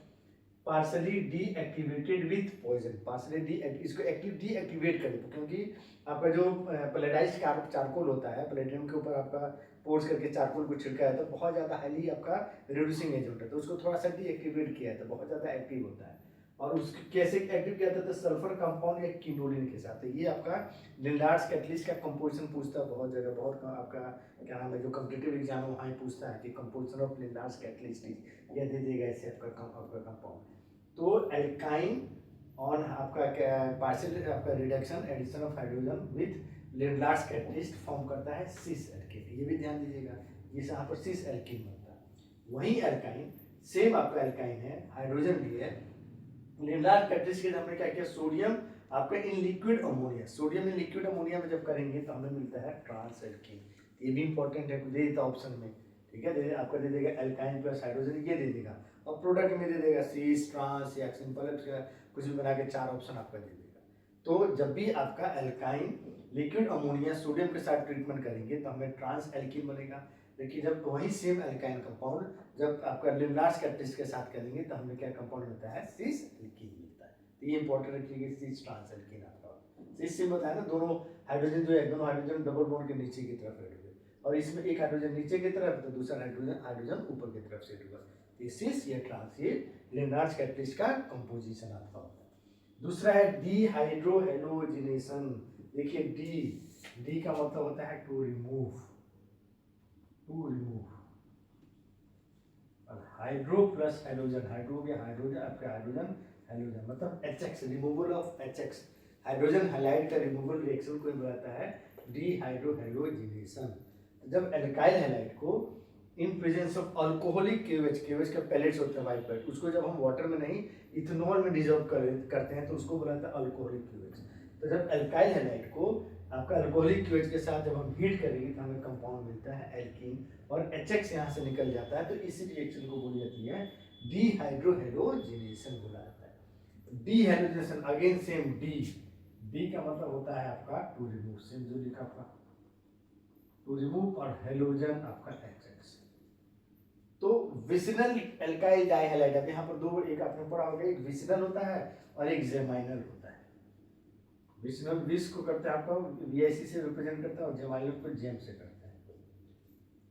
partially deactivated with poison, partially इसको डीएक्टिवेट करें, क्योंकि आपका जो पैलेडाइज्ड चारकोल होता है, पैलेडियम के ऊपर आपका पोर्स करके चारकोल को छिड़का है, तो बहुत ज़्यादा हाईली आपका रिड्यूसिंग एजेंट है, तो उसको थोड़ा सा डीएक्टिवेट किया है, तो बहुत ज़्यादा एक्टिव होता है। और उसको कैसे एक्टिव किया था, तो सल्फर कंपाउंड या किनोलिन के साथ। तो ये आपका लिंडार्स कैटलिस्ट का कंपोजिशन पूछता है बहुत जगह, बहुत आपका क्या नाम है, जो कॉम्पिटिटिव एग्जाम है वहाँ ही पूछता है कि कंपोजिशन ऑफ लिंडार्स कैटलिस्ट, यह दे देगा ऐसे आपका कंपाउंड। तो एल्काइन ऑन आपका पार्शियल आपका reduction, addition of hydrogen with Lindlar's catalyst form करता है सिस एल्कीन, ये भी ध्यान दीजिएगा, ये यहाँ पर सिस एल्कीन बनता है। वही एल्काइन सेम आपका एल्काइन है, हाइड्रोजन भी है, लिंडार्स कैटलिस्ट के हमने क्या किया, सोडियम आपका in liquid ammonia, sodium in liquid ammonia में जब करेंगे तो हमें मिलता है ट्रांस एल्कीन। ये भी इंपॉर्टेंट है, दे देता ऑप्शन में। ठीक है, आपका दे देगा एल्काइन प्लस हाइड्रोजन, ये दे देगा, और प्रोडक्ट में दे देगा सिस, ट्रांस या सिंपल कुछ भी बना के 4 ऑप्शन आपका दे देगा। तो जब भी आपका एल्काइन लिक्विड अमोनिया सोडियम के साथ ट्रीटमेंट करेंगे तो हमें ट्रांस एल्कीन बनेगा। देखिए, जब वही सेम एल्काइन कंपाउंड जब आपका लिंडार्स कैटलिस्ट के साथ करेंगे तो हमें क्या कंपाउंड मिलता है, सिस एल्कीन मिलता है। तो ये इंपॉर्टेंट रखिएगा, सिस ट्रांस एल्कीन आपका सिस से बताया ना, दोनों हाइड्रोजन जो है, दोनों हाइड्रोजन डबल बॉन्ड के नीचे की तरफ ऐड होगा, और इसमें एक हाइड्रोजन नीचे की तरफ, तो दूसरा हाइड्रोजन ऊपर की तरफ से ऐड होगा। सिस या ट्रांस, ये लिंडार्स कैटलिस्ट का कंपोजिशन आपका होता है। दूसरा है डीहाइड्रोहेलोजिनेशन। देखिए, डी का मतलब होता है टू रिमूव, और हाइड्रो प्लस हाइड्रोजन, हाइड्रो हो गया हाइड्रोजन, आपका हाइड्रोजन हेलोजन मतलब HX, removal of HX, hydrogen halide का रिमूवल रिएक्शन को बुलाता है डीहाइड्रोहेलोजिनेशन। जब एल्काइल हैलाइड को इन प्रेजेंस ऑफ अल्कोहलिक केवेज का पैलेट्स होता है वाइट पैलेट, उसको जब हम वाटर में नहीं इथेनॉल में डिजॉल्व करते हैं तो उसको बुलाता है अल्कोहलिक केवेज। तो जब एल्काइल हैलाइड को आपका अल्कोहलिक केवेज के साथ जब हम हीट करेंगे तो हमें कंपाउंड मिलता है एल्कीन, और HX यहाँ से निकल जाता है, तो इसी रिएक्शन को बोली जाती है डीहाइड्रोहेलोजिनेशन बोला जाता है। डीहाइड्रोजिनेशन अगेन सेम बी का मतलब होता है आपका टू रिमूव, सेम जो लिखा था टू रिमूव, और हेलोजन आपका XX। तो विसिनल एल्काइल डाइहैलाइड, अब यहाँ पर दो, एक आपने पढ़ा होगा, एक विसिनल होता है और एक जेमाइनल होता है। विसिनल विस को करते हैं आपका VIC से रिप्रेजेंट करता है, और जेमाइनल को जेम से करते हैं।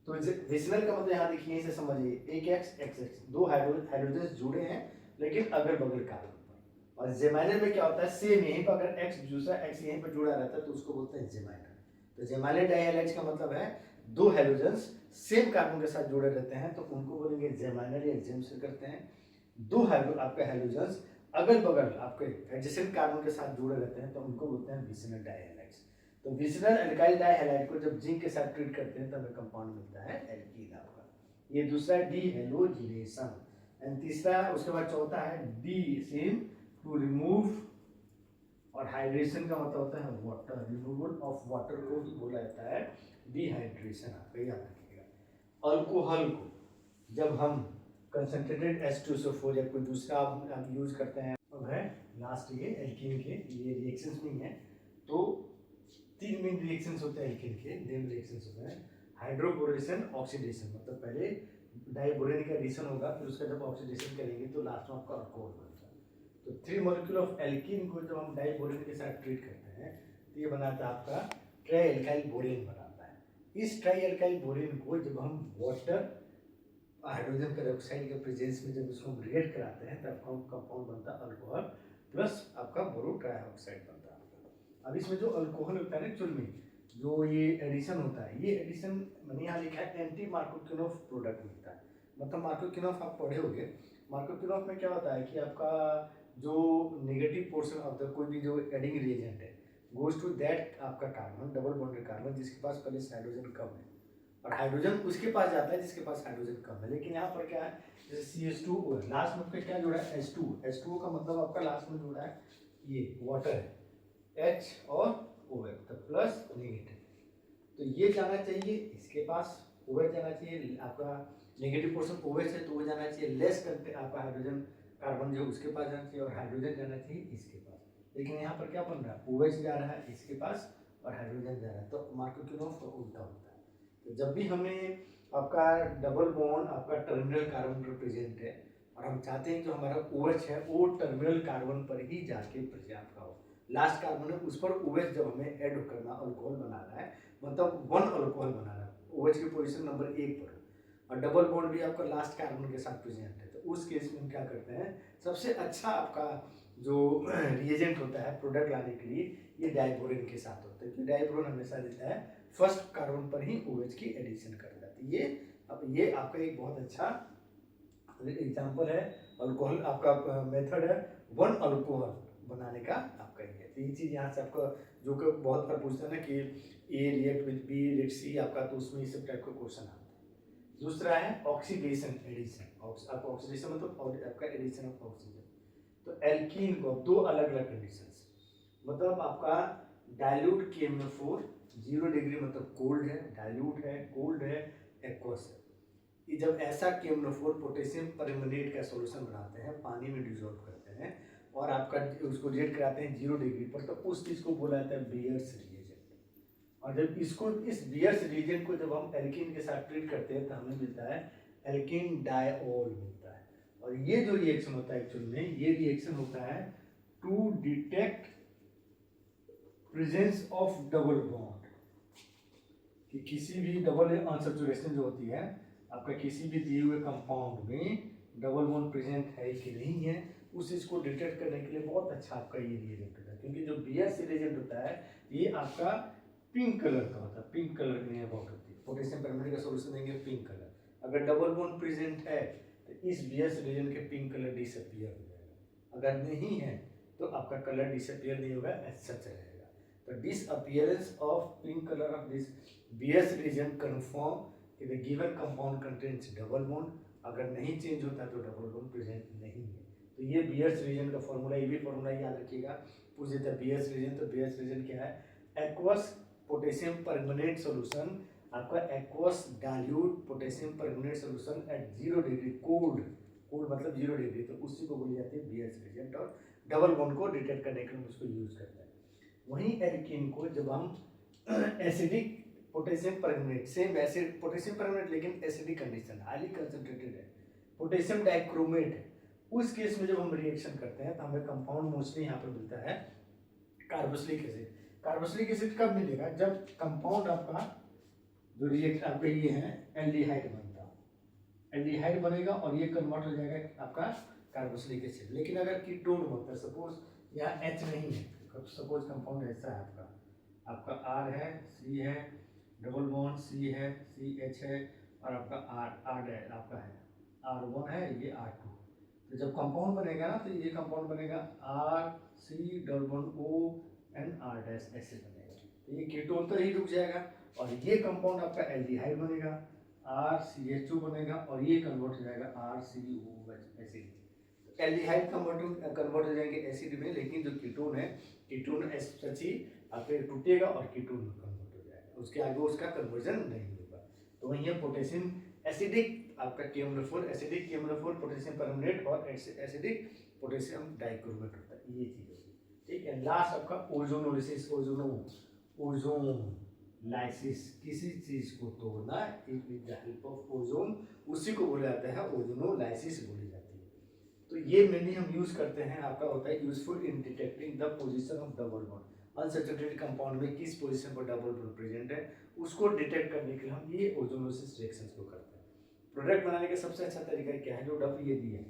तो विसिनल का मतलब यहाँ देखिए, इसे समझिए, एक XX, दो हाइड्रोजन जुड़े हैं लेकिन अगल बगल कार्बन पर। और जेमाइनल में क्या होता है, सेम यहीं पर अगर X दूसरा X यहीं पर जुड़ा रहता है तो उसको बोलते हैं जेमाइनल। तो जेमाइनल डाइहैलाइड्स का मतलब है दो हाइड्रोजन्स सेम कार्बन के साथ जुड़े रहते हैं तो उनको बोलेंगे जेमाइनल या जेम से करते हैं। दो आपके हाइड्रोजन्स अगल बगल आपके एडजेसेंट कार्बन के साथ जुड़े रहते हैं तो उनको बोलते हैं विसिनल डाइहैलाइड्स। तो विसिनल एल्काइल डाइहैलाइड को जब जिंक के साथ ट्रीट करते हैं तब हमें कंपाउंड मिलता है एल्कीन आपका। ये दूसरा है डी हेलोजिनेशन, एंड तीसरा उसके बाद चौथा है डी सेम टू रिमूव, और हाइड्रेशन का मतलब होता है वाटर, रिमूवल ऑफ वाटर को ही बोला जाता है डिहाइड्रेशन, आपका याद रखिएगा। अल्कोहल को जब हम कंसंट्रेटेड H2SO4 या कोई दूसरा आप यूज करते हैं, अब है लास्ट ये एल्कीन के ये रिएक्शंस नहीं है, तो तीन मेन रिएक्शंस होते हैं एल्कीन के, मेन रिएक्शंस होते हैं हाइड्रोबोरेशन, ऑक्सीडेशन, मतलब पहले डाइबोरेन का एडिशन होगा, फिर उसका जब ऑक्सीडेशन करेंगे तो लास्ट में आपका अल्कोहल बनता है। तो 3 मॉलिक्यूल ऑफ एल्कीन को जब हम डाइबोरेन के साथ ट्रीट करते हैं तो ये बनाता है आपका ट्राइएल्काइल बोरेन बनाता है। इस ट्राइएल्काइल बोरेन को जब हम वाटर हाइड्रोजन पेरोक्साइड के प्रेजेंस में जब उसको रिएक्ट कराते हैं तब कंपाउंड बनता है अल्कोहल प्लस आपका बोरो ट्राइऑक्साइड बनता है। अब इसमें जो अल्कोहल होता है ना एक्चुअल में, जो ये एडिशन होता है, ये एडिशन मैंने यहाँ लिखा है एंटी मार्कोकिनोफ प्रोडक्ट मिलता है। मतलब मार्कोकिनोफ आप पढ़े होंगे, मार्कोकिनोफ में क्या होता है कि आपका जो नेगेटिव पोर्शन ऑफ द कोई भी जो एडिंग रिएजेंट है गोज टू दैट आपका कार्बन, डबल बॉन्डेड कार्बन जिसके पास पहले से हाइड्रोजन कम है, और हाइड्रोजन उसके पास जाता है जिसके पास हाइड्रोजन कम है। लेकिन यहाँ पर क्या है, जैसे CH2O है, लास्ट में आपका क्या जुड़ा है H2, H2O का मतलब आपका लास्ट में जुड़ा है ये वाटर है, H और OH, तो प्लस नेगेटिव, तो ये जाना चाहिए इसके पास, OH जाना चाहिए, आपका नेगेटिव पोर्शन OH है तो वो जाना चाहिए लेस करके आपका हाइड्रोजन कार्बन जो उसके पास जाना चाहिए, और हाइड्रोजन जाना चाहिए इसके पास। लेकिन यहाँ पर क्या बन रहा है, OH जा रहा है इसके पास और हाइड्रोजन जा रहा है, तो मार्कोकिनोफ उल्टा होता है। तो जब भी हमें आपका डबल बॉन्ड आपका टर्मिनल कार्बन पर प्रेजेंट है और हम चाहते हैं जो हमारा OH है वो टर्मिनल कार्बन पर ही जाके प्रेजेंट का हो, लास्ट कार्बन है उस पर OH जब हमें ऐड करना, अल्कोहल बनाना है, मतलब 1 अल्कोहल बनाना है, OH की पोजीशन नंबर 1 पर, और डबल बॉन्ड भी आपका लास्ट कार्बन के साथ प्रेजेंट है, तो उस केस में हम क्या करते हैं, सबसे अच्छा आपका जो रिएजेंट होता है प्रोडक्ट लाने के लिए ये डाइबोरेन के साथ होता है, क्योंकि डाइबोरेन हमेशा देता है फर्स्ट कार्बन पर ही OH की एडिशन कर जाती है। ये आपका एक बहुत अच्छा एग्जांपल है, अल्कोहल आपका मेथड है 1 अल्कोहल बनाने का आपका ये। तो ये चीज़ यहाँ से आपका जो कि बहुत बार पूछता है ना कि A react with B react C आपका, तो उसमें इस टाइप का क्वेश्चन आता है। दूसरा है ऑक्सीडेशन एडिशन, आपका ऑक्सीडेशन मतलब आपका एडिशन ऑफ ऑक्सीजन। तो एल्कीन को दो अलग अलग कंडीशंस, मतलब आपका डाइल्यूट KMnO4 0 डिग्री मतलब कोल्ड है, डाइल्यूट है, कोल्ड है, एक्वस है। ये जब ऐसा KMnO4 पोटेशियम परमैंगनेट का सॉल्यूशन बनाते हैं, पानी में डिसॉल्व करते हैं और आपका उसको रिएक्ट कराते हैं 0 डिग्री पर, तो उस चीज़ को बोला जाता है बियर्स रिएजेंट। और जब इसको इस बियर्स रिएजेंट को जब हम एल्कीन के साथ ट्रीट करते हैं तो हमें मिलता है एल्कीन डायऑल मिलता है। और ये जो रिएक्शन होता है एक्चुअल में, ये रिएक्शन होता है to detect presence of double bond, कि किसी भी डबल अनसैचुरेशन जो होती है आपका किसी भी दिए हुए कंपाउंड में डबल बॉन्ड प्रेजेंट है कि नहीं है, उस चीज़ को डिटेक्ट करने के लिए बहुत अच्छा आपका ये रिएजेंट होता है। क्योंकि जो BS रिएजेंट होता है ये आपका पिंक कलर का होता है, पिंक कलर की नियर होती है, पोटेशियम परमैंगनेट का सॉल्यूशन देंगे पिंक कलर, अगर डबल बॉन्ड प्रेजेंट है तो इस BS रिएजेंट के पिंक कलर डिसअपियर हो जाएगा, अगर नहीं है तो आपका कलर डिसअपियर नहीं होगा, सच रहेगा। तो disappearance of pink colour of this BS reagent confirm कि the given compound contains double bond, अगर नहीं चेंज होता तो डबल बॉन्ड प्रेजेंट नहीं है। तो ये BS रिएजेंट का फॉर्मूला, ये भी फॉर्मूला याद रखिएगा, पूछ देता है BS रिएजेंट, तो BS रिएजेंट क्या है, एक्वस पोटेशियम परमैंगनेट सॉल्यूशन, आपका aqueous dilute potassium permanganate solution at 0 degree cold, cold मतलब 0 डिग्री, तो उसी को बोली जाती है BS रिएजेंट, और डबल बॉन्ड को डिटेक्ट करने के लिए उसको यूज करते हैं। वहीं एल्कीन को जब हम acidic potassium permanganate, same acid potassium permanganate लेकिन एसिडिक कंडीशन, हाईली कंसंट्रेटेड है, पोटेशियम डाइक्रोमेट है, उस केस में जब हम रिएक्शन करते हैं तो हमें कंपाउंड मोस्टली यहाँ पर मिलता है कार्बोक्सिलिक एसिड। कार्बोक्सिलिक एसिड कब मिलेगा? जब कंपाउंड आपका जो रिएक्ट आपका ये है एल्डिहाइड बनता है, एल्डिहाइड बनेगा और ये कन्वर्ट हो जाएगा आपका कार्बोक्सिलिक एसिड। लेकिन अगर कीटोन बनता है, सपोज यहाँ H नहीं है, सपोज कंपाउंड ऐसा है आपका R है, C है, डबल बॉन्ड C है, CH है और आपका R है, आपका है R1 है, ये R2। तो जब कंपाउंड बनेगा ना तो ये कंपाउंड बनेगा RC डबल बॉन्ड ONR ऐसे बनेगा। तो ये कीटोन तो ही रुक जाएगा और ये कंपाउंड आपका एल्डिहाइड बनेगा, RCH2 बनेगा और ये कन्वर्ट हो जाएगा RCOH एसिड। एल्डिहाइड कन्वर्ट हो जाएंगे एसिड में, लेकिन जो कीटोन है, कीटोन सच ही आपके टूटेगा और कीटोन में कन्वर्ट हो जाएगा, उसके आगे उसका कन्वर्जन नहीं होगा। तो वही है पोटेशियम एसिडिक आपका KMnO4, acidic KMnO4 potassium permanganate और एसिडिक पोटेशियम डाइक्रोमेट होता है, ये चीज होगी। ठीक है, लास्ट आपका ओजोनोलिसिस, ओजोन लाइसिस, किसी चीज को तोड़ना with the help of ozone, उसी को बोला जाता है ओजोनोलाइसिस बोली जाती है। तो ये मेनली हम यूज करते हैं, आपका होता है useful in detecting the position of double bond. Unsaturated compound में किस पोजीशन पर डबल बॉन्ड प्रेजेंट है उसको डिटेक्ट करने के लिए हम ये ओजोनोलिसिस रिएक्शंस को करते हैं। प्रोडक्ट बनाने का सबसे अच्छा तरीका क्या है? जो डब ये दिए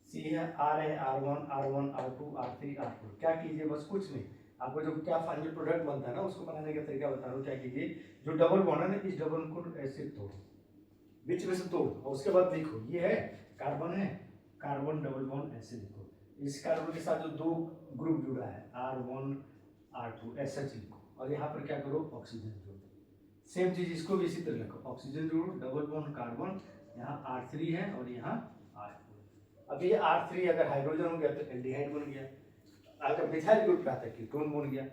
C है, R है, R1 R2 R3 R4, क्या कीजिए बस कुछ नहीं, आपको जो क्या फाइनल प्रोडक्ट बनता है ना उसको बनाने का तरीका बता रहा हूँ। क्या कीजिए, जो डबल बॉन्ड है ना, इस डबल को ऐसे तोड़ो, बीच में से तोड़ और उसके बाद लिखो, ये है कार्बन है, कार्बन डबल बॉन्ड ऐसे लिखो। इस कार्बन के साथ जो दो ग्रुप जुड़ा है R1 R2 ऐसा लिखो और यहाँ पर क्या करो, ऑक्सीजन जोड़ो। सेम चीज इसको भी इसी तरह लिखो, ऑक्सीजन जोड़ो, डबल बॉन्ड कार्बन, यहाँ R3 है और यहाँ R4। अब ये R3 अगर हाइड्रोजन हो गया तो एल्डिहाइड बन गया, अगर मिथाइल ग्रुप का था कीटोन बन गया।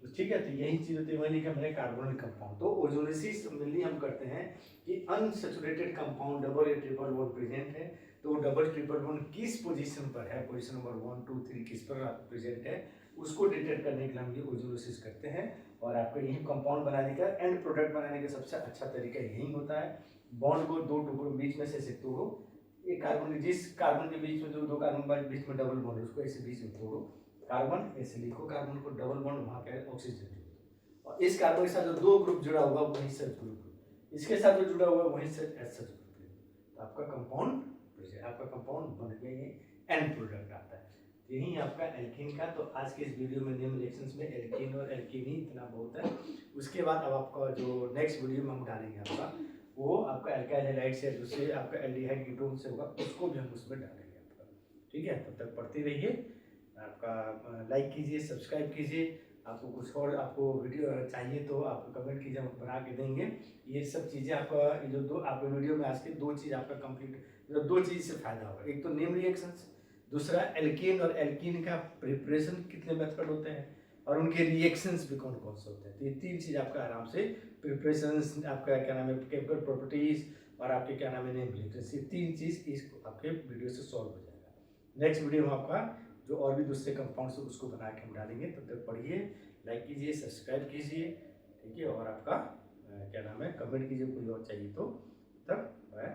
तो ठीक है, तो यही चीज होती है, वही कि मैंने कार्बोनिक कंपाउंड। तो ओजोलिसिस मेनली हम करते हैं कि अनसैचुरेटेड कंपाउंड डबल या ट्रिपल बॉन्ड प्रेजेंट है, तो डबल ट्रिपल बॉन्ड किस पोजीशन पर है, पोजीशन नंबर 1 2 3 किस पर प्रेजेंट है, उसको डिटेक्ट करने के लिए हम ये ओजोलिसिस करते हैं। और आपका यही कंपाउंड बनाने का, एंड प्रोडक्ट बनाने का सबसे अच्छा तरीका यही होता है। बॉन्ड को दो टुकड़ों बीच में से ऐसे तोड़ो, एक कार्बन, जिस कार्बन के बीच में जो दो कार्बन बीच में डबल बॉन्ड है उसको ऐसे बीच में तोड़ो, कार्बन ऐसे लिखो, कार्बन को डबल बॉन्ड वहाँ पे ऑक्सीजन जोड़ो, और इस कार्बन के साथ जो दो ग्रुप जुड़ा हुआ वहीं सच ग्रुप, इसके साथ जो जुड़ा हुआ वहीं सच सच ग्रुप, तो आपका कंपाउंड बन गया, ये एंड प्रोडक्ट आता है। यही आपका एल्कीन का। तो आज के इस वीडियो में नेम रिएक्शंस में एल्कीन और एल्कीनी इतना बहुत है। उसके बाद अब आपका जो नेक्स्ट वीडियो में हम डालेंगे आपका, वो आपका अल्काइल हैलाइड से दूसरे आपका एल्डिहाइड कीटोन से होगा, उसको भी हम उसमें डालेंगे आपका। ठीक है, तब तक पढ़ते रहिए, आपका लाइक कीजिए, सब्सक्राइब कीजिए। आपको कुछ और आपको वीडियो चाहिए तो आप कमेंट कीजिए, हम बना के देंगे। ये सब चीज़ें आपका जो दो आपके वीडियो में आज के दो चीज़ आपका कंप्लीट, मतलब दो चीज़ से फायदा होगा। एक तो नेम रिएक्शंस, दूसरा एल्केन और एल्कीन का प्रिपरेशन कितने मेथड होते हैं और उनके रिएक्शंस भी कौन कौन से होते हैं। तो ये तीन चीज़ आपका आराम से प्रिपरेशंस, आपका क्या नाम है केमिकल प्रॉपर्टीज और आपके क्या नाम है नेम रिएक्शंस, ये तीन चीज़ इस आपके वीडियो से सॉल्व हो जाएगा। नेक्स्ट वीडियो में आपका जो और भी दूसरे कंपाउंड्स है उसको बना के हम डालेंगे। तब तक पढ़िए, लाइक कीजिए, सब्सक्राइब कीजिए, ठीक है, और आपका क्या नाम है कमेंट कीजिए कोई और चाहिए तो। तब बाय।